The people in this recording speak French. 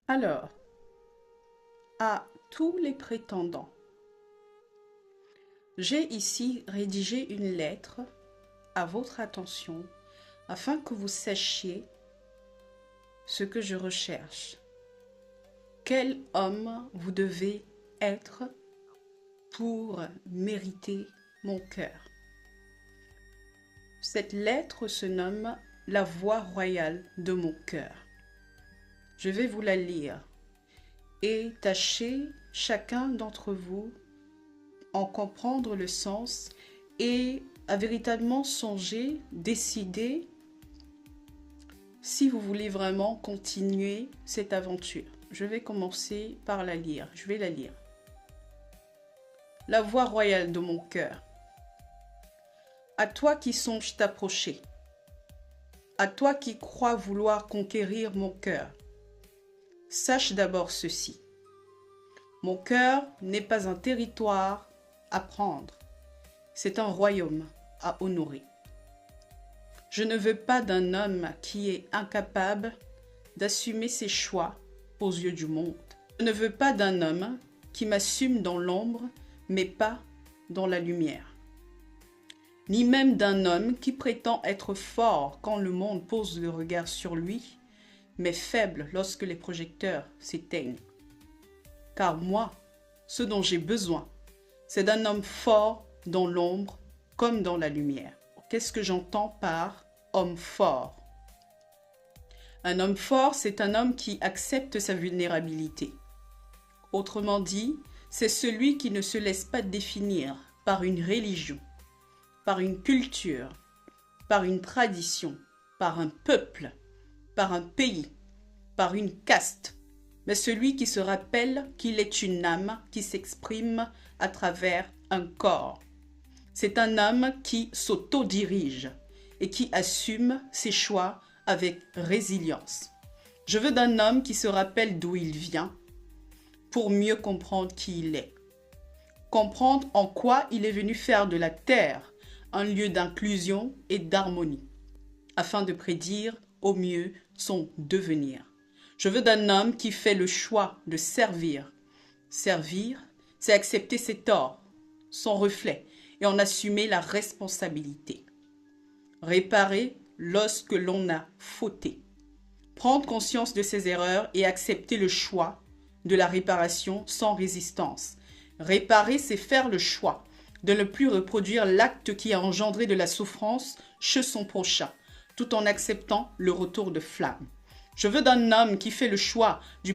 Alors, à tous les prétendants, j'ai ici rédigé une lettre à votre attention afin que vous sachiez ce que je recherche. Quel homme vous devez être pour mériter mon cœur. Cette lettre se nomme La voix royale de mon cœur. Je vais vous la lire et tâchez chacun d'entre vous en comprendre le sens et à véritablement songer, décider si vous voulez vraiment continuer cette aventure. Je vais commencer par la lire. Je vais la lire. La voix royale de mon cœur. À toi qui songes t'approcher, à toi qui crois vouloir conquérir mon cœur, sache d'abord ceci. Mon cœur n'est pas un territoire à prendre, c'est un royaume à honorer. Je ne veux pas d'un homme qui est incapable d'assumer ses choix aux yeux du monde. Je ne veux pas d'un homme qui m'assume dans l'ombre, mais pas dans la lumière. Ni même d'un homme qui prétend être fort quand le monde pose le regard sur lui, mais faible lorsque les projecteurs s'éteignent. Car moi, ce dont j'ai besoin, c'est d'un homme fort dans l'ombre comme dans la lumière. Qu'est-ce que j'entends par homme fort? Un homme fort, c'est un homme qui accepte sa vulnérabilité. Autrement dit, c'est celui qui ne se laisse pas définir par une religion, par une culture, par une tradition, par un peuple, par un pays, par une caste, mais celui qui se rappelle qu'il est une âme qui s'exprime à travers un corps. C'est un homme qui s'auto-dirige et qui assume ses choix avec résilience. Je veux d'un homme qui se rappelle d'où il vient pour mieux comprendre qui il est. Comprendre en quoi il est venu faire de la terre un lieu d'inclusion et d'harmonie, afin de prédire au mieux son devenir. Je veux d'un homme qui fait le choix de servir. Servir, c'est accepter ses torts, son reflet, et en assumer la responsabilité. Réparer lorsque l'on a fauté. Prendre conscience de ses erreurs et accepter le choix de la réparation sans résistance. Réparer, c'est faire le choix de ne plus reproduire l'acte qui a engendré de la souffrance chez son prochain, tout en acceptant le retour de flamme. Je veux d'un homme qui fait le choix du